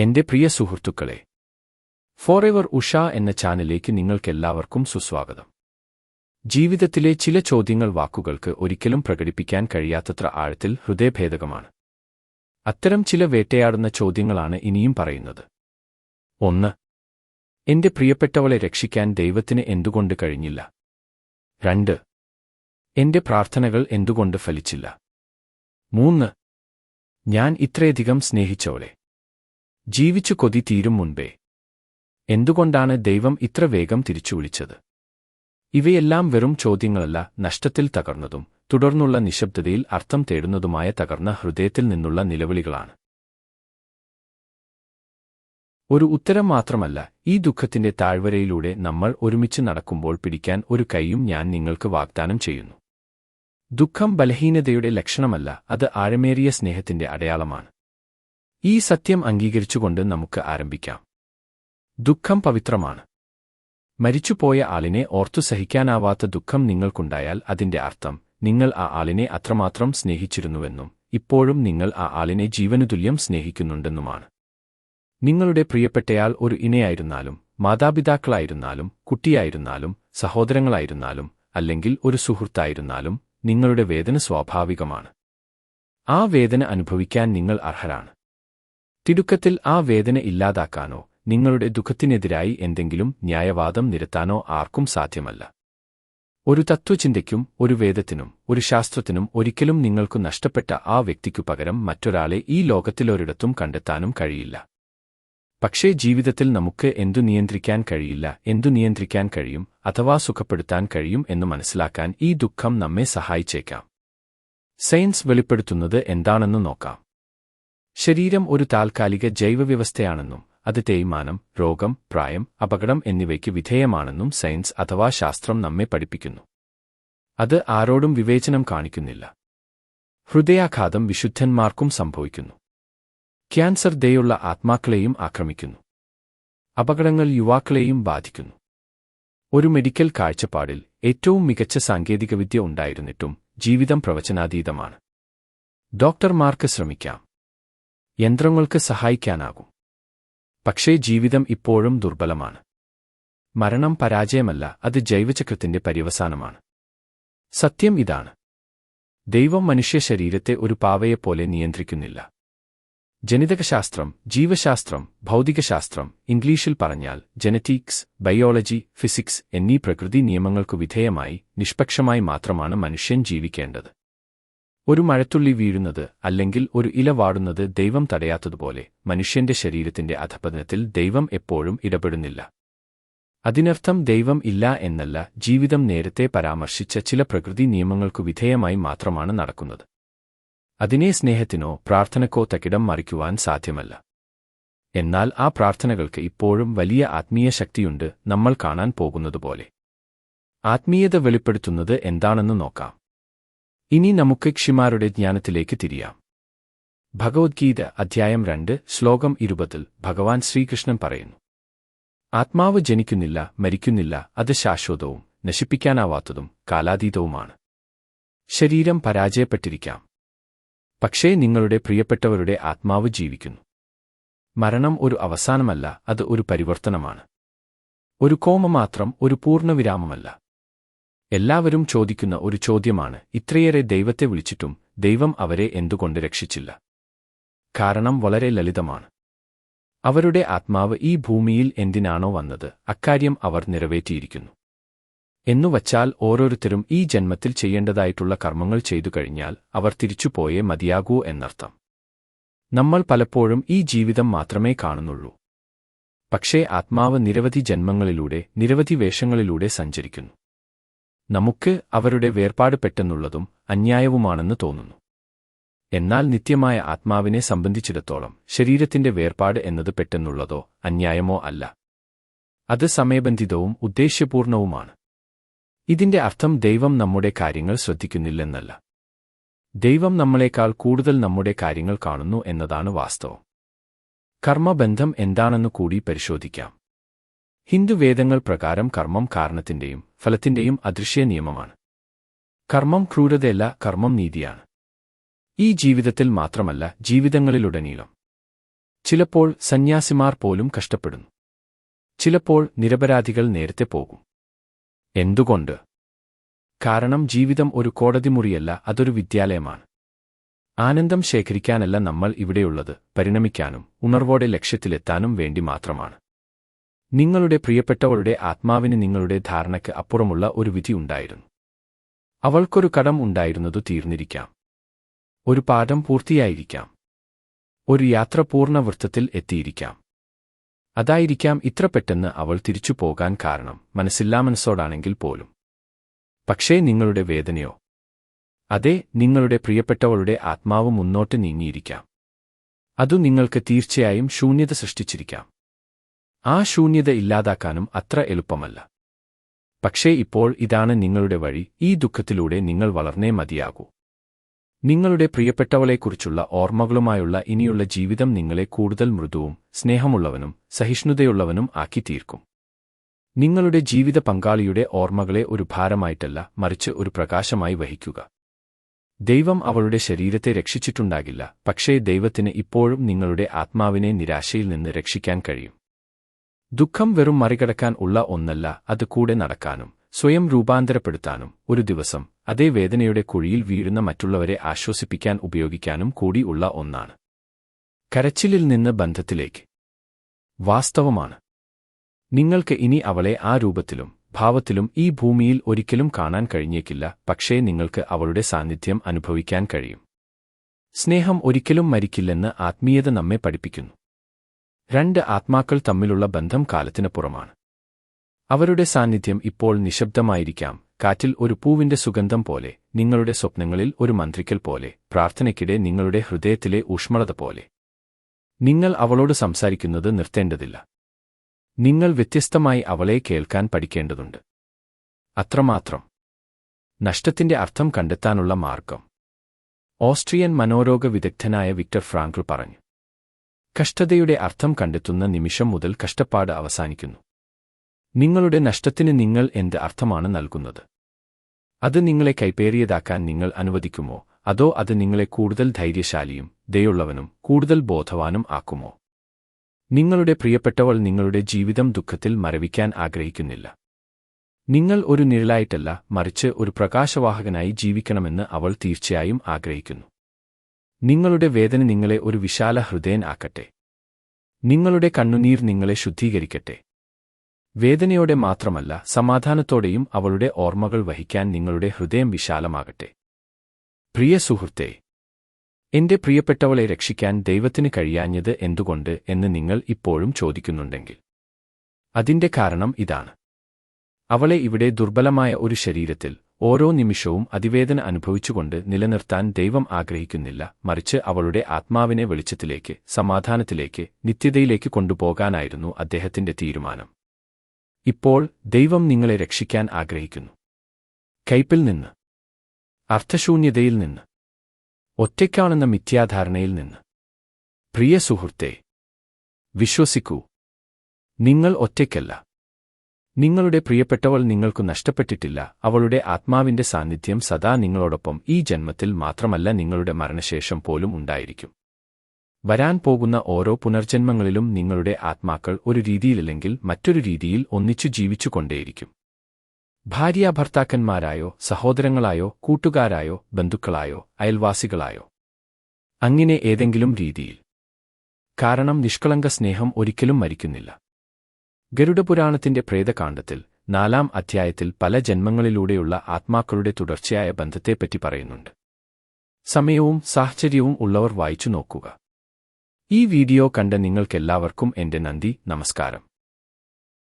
എന്റെ പ്രിയ സുഹൃത്തുക്കളെ, ഫോറെവർ ഉഷ എന്ന ചാനലിലേക്ക് നിങ്ങൾക്കെല്ലാവർക്കും സുസ്വാഗതം. ജീവിതത്തിലെ ചില ചോദ്യങ്ങൾ വാക്കുകൾക്ക് ഒരിക്കലും പ്രകടിപ്പിക്കാൻ കഴിയാത്തത്ര ആഴത്തിൽ ഹൃദയഭേദകമാണ്. അത്തരം ചില വേട്ടയാടുന്ന ചോദ്യങ്ങളാണ് ഇനിയും പറയുന്നത്. 1. എന്റെ പ്രിയപ്പെട്ടവളെ രക്ഷിക്കാൻ ദൈവത്തിന് എന്തുകൊണ്ട് കഴിഞ്ഞില്ല? 2. എന്റെ പ്രാർത്ഥനകൾ എന്തുകൊണ്ട് ഫലിച്ചില്ല? 3. ഞാൻ ഇത്രയധികം സ്നേഹിച്ചവളെ ജീവിച്ചു കൊതി തീരും മുൻപേ എന്തുകൊണ്ടാണ് ദൈവം ഇത്ര വേഗം തിരിച്ചു വിളിച്ചത്? ഇവയെല്ലാം വെറും ചോദ്യങ്ങളല്ല, നഷ്ടത്തിൽ തകർന്നതും തുടർന്നുള്ള നിശബ്ദതയിൽ അർത്ഥം തേടുന്നതുമായ തകർന്ന ഹൃദയത്തിൽ നിന്നുള്ള നിലവിളികളാണ്. ഒരു ഉത്തരം മാത്രമല്ല, ഈ ദുഃഖത്തിന്റെ താഴ്വരയിലൂടെ നമ്മൾ ഒരുമിച്ച് നടക്കുമ്പോൾ പിടിക്കാൻ ഒരു കൈയും ഞാൻ നിങ്ങൾക്ക് വാഗ്ദാനം ചെയ്യുന്നു. ദുഃഖം ബലഹീനതയുടെ ലക്ഷണമല്ല, അത് ആഴമേറിയ സ്നേഹത്തിന്റെ അടയാളമാണ്. ഈ സത്യം അംഗീകരിച്ചുകൊണ്ട് നമുക്ക് ആരംഭിക്കാം. ദുഃഖം പവിത്രമാണ്. മരിച്ചുപോയ ആളിനെ ഓർത്തു സഹിക്കാനാവാത്ത ദുഃഖം നിങ്ങൾക്കുണ്ടായാൽ അതിന്റെ അർത്ഥം നിങ്ങൾ ആ ആളിനെ അത്രമാത്രം സ്നേഹിച്ചിരുന്നുവെന്നും ഇപ്പോഴും നിങ്ങൾ ആ ആളിനെ ജീവനുതുല്യം സ്നേഹിക്കുന്നുണ്ടെന്നുമാണ്. നിങ്ങളുടെ പ്രിയപ്പെട്ടയാൾ ഒരു ഇണയായിരുന്നാലും, മാതാപിതാക്കളായിരുന്നാലും, കുട്ടിയായിരുന്നാലും, സഹോദരങ്ങളായിരുന്നാലും, അല്ലെങ്കിൽ ഒരു സുഹൃത്തായിരുന്നാലും, നിങ്ങളുടെ വേദന സ്വാഭാവികമാണ്. ആ വേദന അനുഭവിക്കാൻ നിങ്ങൾ അർഹരാണ്. തിടുക്കത്തിൽ ആ വേദന ഇല്ലാതാക്കാനോ നിങ്ങളുടെ ദുഃഖത്തിനെതിരായി എന്തെങ്കിലും ന്യായവാദം നിരത്താനോ ആർക്കും സാധ്യമല്ല. ഒരു തത്വചിന്തയ്ക്കും ഒരു വേദത്തിനും ഒരു ശാസ്ത്രത്തിനും ഒരിക്കലും നിങ്ങൾക്കു നഷ്ടപ്പെട്ട ആ വ്യക്തിക്കു പകരം മറ്റൊരാളെ ഈ ലോകത്തിലൊരിടത്തും കണ്ടെത്താനും കഴിയില്ല. പക്ഷേ ജീവിതത്തിൽ നമുക്ക് എന്തു നിയന്ത്രിക്കാൻ കഴിയില്ല, എന്തു നിയന്ത്രിക്കാൻ കഴിയും അഥവാ സുഖപ്പെടുത്താൻ കഴിയും എന്ന് മനസ്സിലാക്കാൻ ഈ ദുഃഖം നമ്മെ സഹായിച്ചേക്കാം. സയൻസ് വെളിപ്പെടുത്തുന്നത് എന്താണെന്ന് നോക്കാം. ശരീരം ഒരു താൽക്കാലിക ജൈവവ്യവസ്ഥയാണെന്നും അത് തേയ്മാനം, രോഗം, പ്രായം, അപകടം എന്നിവയ്ക്ക് വിധേയമാണെന്നും സയൻസ് അഥവാ ശാസ്ത്രം നമ്മെ പഠിപ്പിക്കുന്നു. അത് ആരോടും വിവേചനം കാണിക്കുന്നില്ല. ഹൃദയാഘാതം വിശുദ്ധന്മാർക്കും സംഭവിക്കുന്നു. ക്യാൻസർ ദയുള്ള ആത്മാക്കളെയും ആക്രമിക്കുന്നു. അപകടങ്ങൾ യുവാക്കളെയും ബാധിക്കുന്നു. ഒരു മെഡിക്കൽ കാഴ്ചപ്പാടിൽ ഏറ്റവും മികച്ച സാങ്കേതികവിദ്യ ഉണ്ടായിരുന്നിട്ടും ജീവിതം പ്രവചനാതീതമാണ്. ഡോക്ടർമാർക്ക് ശ്രമിക്കാം, യന്ത്രങ്ങൾക്ക് സഹായിക്കാനാകും. പക്ഷേ ജീവിതം ഇപ്പോഴും ദുർബലമാണ്. മരണം പരാജയമല്ല, അത് ജൈവചക്രത്തിന്റെ പര്യവസാനമാണ്. സത്യം ഇതാണ്: ദൈവം മനുഷ്യ ശരീരത്തെ ഒരു പാവയെപ്പോലെ നിയന്ത്രിക്കുന്നില്ല. ജനിതകശാസ്ത്രം, ജീവശാസ്ത്രം, ഭൗതികശാസ്ത്രം, ഇംഗ്ലീഷിൽ പറഞ്ഞാൽ ജെനറ്റിക്സ്, ബയോളജി, ഫിസിക്സ് എന്നീ പ്രകൃതി നിയമങ്ങൾക്കു വിധേയമായി നിഷ്പക്ഷമായി മാത്രമാണ് മനുഷ്യൻ ജീവിക്കേണ്ടത്. ഒരു മഴത്തുള്ളി വീഴുന്നത് അല്ലെങ്കിൽ ഒരു ഇല വാടുന്നത് ദൈവം തടയാത്തതുപോലെ മനുഷ്യന്റെ ശരീരത്തിന്റെ അധപതനത്തിൽ ദൈവം എപ്പോഴും ഇടപെടുന്നില്ല. അതിനർത്ഥം ദൈവം ഇല്ല എന്നല്ല, ജീവിതം നേരത്തെ പരാമർശിച്ച ചില പ്രകൃതി നിയമങ്ങൾക്കു വിധേയമായി മാത്രമാണ് നടക്കുന്നത്. അതിനെ സ്നേഹത്തിനോ പ്രാർത്ഥനക്കോ തകിടം മറിക്കുവാൻ സാധ്യമല്ല. എന്നാൽ ആ പ്രാർത്ഥനകൾക്ക് ഇപ്പോഴും വലിയ ആത്മീയ ശക്തിയുണ്ട്, നമ്മൾ കാണാൻ പോകുന്നതുപോലെ. ആത്മീയത വെളിപ്പെടുത്തുന്നത് എന്താണെന്ന് നോക്കാം. ഇനി നമുക്ക് ക്ഷമാരുടെ ജ്ഞാനത്തിലേക്ക് തിരിയാം. ഭഗവത്ഗീത അധ്യായം 2 ശ്ലോകം 20 ഭഗവാൻ ശ്രീകൃഷ്ണൻ പറയുന്നു: ആത്മാവ് ജനിക്കുന്നില്ല, മരിക്കുന്നില്ല, അത് ശാശ്വതവും നശിപ്പിക്കാനാവാത്തതും കാലാതീതവുമാണ്. ശരീരം പരാജയപ്പെട്ടിരിക്കാം, പക്ഷേ നിങ്ങളുടെ പ്രിയപ്പെട്ടവരുടെ ആത്മാവ് ജീവിക്കുന്നു. മരണം ഒരു അവസാനമല്ല, അത് ഒരു പരിവർത്തനമാണ്. ഒരു കോമ മാത്രം, ഒരു പൂർണ്ണവിരാമമല്ല. എല്ലാവരും ചോദിക്കുന്ന ഒരു ചോദ്യമാണ്: ഇത്രയേറെ ദൈവത്തെ വിളിച്ചിട്ടും ദൈവം അവരെ എന്തുകൊണ്ട് രക്ഷിച്ചില്ല? കാരണം വളരെ ലളിതമാണ്. അവരുടെ ആത്മാവ് ഈ ഭൂമിയിൽ എന്തിനാണോ വന്നത് അക്കാര്യം അവർ നിറവേറ്റിയിരിക്കുന്നു. എന്നുവച്ചാൽ ഓരോരുത്തരും ഈ ജന്മത്തിൽ ചെയ്യേണ്ടതായിട്ടുള്ള കർമ്മങ്ങൾ ചെയ്തു കഴിഞ്ഞാൽ അവർ തിരിച്ചുപോയേ മതിയാകൂ എന്നർത്ഥം. നമ്മൾ പലപ്പോഴും ഈ ജീവിതം മാത്രമേ കാണുന്നുള്ളൂ. പക്ഷേ ആത്മാവ് നിരവധി ജന്മങ്ങളിലൂടെ നിരവധി വേഷങ്ങളിലൂടെ സഞ്ചരിക്കുന്നു. നമുക്ക് അവരുടെ വേർപാട് പെട്ടെന്നുള്ളതും അന്യായവുമാണെന്ന് തോന്നുന്നു. എന്നാൽ നിത്യമായ ആത്മാവിനെ സംബന്ധിച്ചിടത്തോളം ശരീരത്തിന്റെ വേർപാട് എന്നത് പെട്ടെന്നുള്ളതോ അന്യായമോ അല്ല. അത് സമയബന്ധിതവും ഉദ്ദേശ്യപൂർണവുമാണ്. ഇതിന്റെ അർത്ഥം ദൈവം നമ്മുടെ കാര്യങ്ങൾ ശ്രദ്ധിക്കുന്നില്ലെന്നല്ല. ദൈവം നമ്മളെക്കാൾ കൂടുതൽ നമ്മുടെ കാര്യങ്ങൾ കാണുന്നു എന്നതാണ് വാസ്തവം. കർമ്മബന്ധം എന്താണെന്ന് കൂടി പരിശോധിക്കാം. ഹിന്ദുവേദങ്ങൾ പ്രകാരം കർമ്മം കാരണത്തിന്റെയും ഫലത്തിന്റെയും അദൃശ്യ നിയമമാണ്. കർമ്മം ക്രൂരതയല്ല, കർമ്മം നീതിയാണ്. ഈ ജീവിതത്തിൽ മാത്രമല്ല, ജീവിതങ്ങളിലുടനീളം. ചിലപ്പോൾ സന്യാസിമാർ പോലും കഷ്ടപ്പെടുന്നു. ചിലപ്പോൾ നിരപരാധികൾ നേരത്തെ പോകും. എന്തുകൊണ്ട്? കാരണം ജീവിതം ഒരു കോടതിമുറിയല്ല, അതൊരു വിദ്യാലയമാണ്. ആനന്ദം ശേഖരിക്കാനല്ല നമ്മൾ ഇവിടെയുള്ളത്, പരിണമിക്കാനും ഉണർവോടെ ലക്ഷ്യത്തിലെത്താനും വേണ്ടി മാത്രമാണ്. നിങ്ങളുടെ പ്രിയപ്പെട്ടവളുടെ ആത്മാവിന് നിങ്ങളുടെ ധാരണയ്ക്ക് അപ്പുറമുള്ള ഒരു വിധി ഉണ്ടായിരുന്നു. അവൾക്കൊരു കടം ഉണ്ടായിരുന്നതു തീർന്നിരിക്കാം. ഒരു പാഠം പൂർത്തിയായിരിക്കാം. ഒരു യാത്ര പൂർണ്ണ വൃത്തത്തിൽ എത്തിയിരിക്കാം. അതായിരിക്കാം ഇത്ര പെട്ടെന്ന് അവൾ തിരിച്ചു പോകാൻ കാരണം, മനസ്സില്ലാമനസ്സോടാണെങ്കിൽ പോലും. പക്ഷേ നിങ്ങളുടെ വേദനയോ? അതെ, നിങ്ങളുടെ പ്രിയപ്പെട്ടവളുടെ ആത്മാവ് മുന്നോട്ട് നീങ്ങിയിരിക്കാം. അതു നിങ്ങൾക്ക് തീർച്ചയായും ശൂന്യത സൃഷ്ടിച്ചിരിക്കാം. ആ ശൂന്യത ഇല്ലാതാക്കാനും അത്ര എളുപ്പമല്ല. പക്ഷേ ഇപ്പോൾ ഇതാണ് നിങ്ങളുടെ വഴി. ഈ ദുഃഖത്തിലൂടെ നിങ്ങൾ വളർന്നേ മതിയാകൂ. നിങ്ങളുടെ പ്രിയപ്പെട്ടവളെക്കുറിച്ചുള്ള ഓർമ്മകളുമായുള്ള ഇനിയുള്ള ജീവിതം നിങ്ങളെ കൂടുതൽ മൃദുവും സ്നേഹമുള്ളവനും സഹിഷ്ണുതയുള്ളവനും ആക്കി തീർക്കും. നിങ്ങളുടെ ജീവിത പങ്കാളിയുടെ ഓർമ്മകളെ ഒരു ഭാരമായിട്ടല്ല, മറിച്ച് ഒരു പ്രകാശമായി വഹിക്കുക. ദൈവം അവളുടെ ശരീരത്തെ രക്ഷിച്ചിട്ടുണ്ടാകില്ല, പക്ഷേ ദൈവത്തിന് ഇപ്പോഴും നിങ്ങളുടെ ആത്മാവിനെ നിരാശയിൽ നിന്ന് രക്ഷിക്കാൻ കഴിയും. ദുഃഖം വെറും മറികടക്കാൻ ഉള്ള ഒന്നല്ല, അത് കൂടെ നടക്കാനും സ്വയം രൂപാന്തരപ്പെടുത്താനും ഒരു ദിവസം അതേ വേദനയുടെ കുഴിയിൽ വീഴുന്ന മറ്റുള്ളവരെ ആശ്വസിപ്പിക്കാൻ ഉപയോഗിക്കാനും കൂടി ഉള്ള ഒന്നാണ്. കരച്ചിലിൽ നിന്ന് ബന്ധത്തിലേക്ക്. വാസ്തവമാണ്. നിങ്ങൾക്ക് ഇനി അവളെ ആ രൂപത്തിലും ഭാവത്തിലും ഈ ഭൂമിയിൽ ഒരിക്കലും കാണാൻ കഴിഞ്ഞേക്കില്ല, പക്ഷേ നിങ്ങൾക്ക് അവളുടെ സാന്നിധ്യം അനുഭവിക്കാൻ കഴിയും. സ്നേഹം ഒരിക്കലും മരിക്കില്ലെന്ന് ആത്മീയത നമ്മെ പഠിപ്പിക്കുന്നു. രണ്ട് ആത്മാക്കൾ തമ്മിലുള്ള ബന്ധം കാലത്തിനപ്പുറമാണ്. അവരുടെ സാന്നിധ്യം ഇപ്പോൾ നിശബ്ദമായിരിക്കാം, കാറ്റിൽ ഒരു പൂവിന്റെ സുഗന്ധം പോലെ, നിങ്ങളുടെ സ്വപ്നങ്ങളിൽ ഒരു മന്ത്രിക്കൽ പോലെ, പ്രാർത്ഥനയ്ക്കിടെ നിങ്ങളുടെ ഹൃദയത്തിലെ ഊഷ്മളത പോലെ. നിങ്ങൾ അവളോട് സംസാരിക്കുന്നത് നിർത്തേണ്ടതില്ല. നിങ്ങൾ വ്യത്യസ്തമായി അവളെ കേൾക്കാൻ പഠിക്കേണ്ടതുണ്ട്. അത്രമാത്രം. നഷ്ടത്തിന്റെ അർത്ഥം കണ്ടെത്താനുള്ള മാർഗം. ഓസ്ട്രിയൻ മനോരോഗ വിദഗ്ധനായ വിക്ടർ ഫ്രാങ്ക്ൽ പറഞ്ഞു. കഷ്ടതയുടെ അർത്ഥം കണ്ടെത്തുന്ന നിമിഷം മുതൽ കഷ്ടപ്പാട് അവസാനിക്കുന്നു. നിങ്ങളുടെ നഷ്ടത്തിന് നിങ്ങൾ എന്ത് അർത്ഥമാണ് നൽകുന്നത്? അത് നിങ്ങളെ കൈപ്പേറിയതാക്കാൻ നിങ്ങൾ അനുവദിക്കുമോ, അതോ അത് നിങ്ങളെ കൂടുതൽ ധൈര്യശാലിയും ദയുള്ളവനും കൂടുതൽ ബോധവാനും ആക്കുമോ? നിങ്ങളുടെ പ്രിയപ്പെട്ടവൾ നിങ്ങളുടെ ജീവിതം ദുഃഖത്തിൽ മരവിക്കാൻ ആഗ്രഹിക്കുന്നില്ല. നിങ്ങൾ ഒരു നിഴലായിട്ടല്ല, മറിച്ച് ഒരു പ്രകാശവാഹകനായി ജീവിക്കണമെന്ന് അവൾ തീർച്ചയായും ആഗ്രഹിക്കുന്നു. നിങ്ങളുടെ വേദന നിങ്ങളെ ഒരു വിശാല ഹൃദയൻ ആക്കട്ടെ. നിങ്ങളുടെ കണ്ണുനീർ നിങ്ങളെ ശുദ്ധീകരിക്കട്ടെ. വേദനയോടെ മാത്രമല്ല, സമാധാനത്തോടെയും അവളുടെ ഓർമ്മകൾ വഹിക്കാൻ നിങ്ങളുടെ ഹൃദയം വിശാലമാകട്ടെ. പ്രിയ സുഹൃത്തേ, എന്റെ പ്രിയപ്പെട്ടവളെ രക്ഷിക്കാൻ ദൈവത്തിന് കഴിയാഞ്ഞത് എന്തുകൊണ്ട് എന്ന് നിങ്ങൾ ഇപ്പോഴും ചോദിക്കുന്നുണ്ടെങ്കിൽ, അതിന്റെ കാരണം ഇതാണ്. അവളെ ഇവിടെ ദുർബലമായ ഒരു ശരീരത്തിൽ ഓരോ നിമിഷവും അതിവേദന അനുഭവിച്ചുകൊണ്ട് നിലനിർത്താൻ ദൈവം ആഗ്രഹിക്കുന്നില്ല, മറിച്ച് അവളുടെ ആത്മാവിനെ വെളിച്ചത്തിലേക്ക്, സമാധാനത്തിലേക്ക്, നിത്യതയിലേക്ക് കൊണ്ടുപോകാനായിരുന്നു അദ്ദേഹത്തിന്റെ തീരുമാനം. ഇപ്പോൾ ദൈവം നിങ്ങളെ രക്ഷിക്കാൻ ആഗ്രഹിക്കുന്നു. കയ്പിൽ നിന്ന്, അർത്ഥശൂന്യതയിൽ നിന്ന്, ഒറ്റയ്ക്കാണെന്ന മിഥ്യാധാരണയിൽ നിന്ന്. പ്രിയ സുഹൃത്തേ, വിശ്വസിക്കൂ, നിങ്ങൾ ഒറ്റയ്ക്കല്ല. നിങ്ങളുടെ പ്രിയപ്പെട്ടവൾ നിങ്ങൾക്കു നഷ്ടപ്പെട്ടിട്ടില്ല. അവളുടെ ആത്മാവിന്റെ സാന്നിധ്യം സദാ നിങ്ങളോടൊപ്പം ഈ ജന്മത്തിൽ മാത്രമല്ല, നിങ്ങളുടെ മരണശേഷം പോലും ഉണ്ടായിരിക്കും. വരാൻ പോകുന്ന ഓരോ പുനർജന്മങ്ങളിലും നിങ്ങളുടെ ആത്മാക്കൾ ഒരു രീതിയിലല്ലെങ്കിൽ മറ്റൊരു രീതിയിൽ ഒന്നിച്ചു ജീവിച്ചുകൊണ്ടേയിരിക്കും. ഭാര്യാഭർത്താക്കന്മാരായോ, സഹോദരങ്ങളായോ, കൂട്ടുകാരായോ, ബന്ധുക്കളായോ, അയൽവാസികളായോ, അങ്ങനെ ഏതെങ്കിലും രീതിയിൽ. കാരണം നിഷ്കളങ്ക സ്നേഹം ഒരിക്കലും മരിക്കുന്നില്ല. ഗരുഡപുരാണത്തിന്റെ പ്രേതകാണ്ഡത്തിൽ 4-ാം അധ്യായത്തിൽ പല ജന്മങ്ങളിലൂടെയുള്ള ആത്മാക്കളുടെ തുടർച്ചയായ ബന്ധത്തെപ്പറ്റി പറയുന്നുണ്ട്. സമയവും സാഹചര്യവും ഉള്ളവർ വായിച്ചു നോക്കുക. ഈ വീഡിയോ കണ്ട നിങ്ങൾക്കെല്ലാവർക്കും എന്റെ നന്ദി, നമസ്കാരം.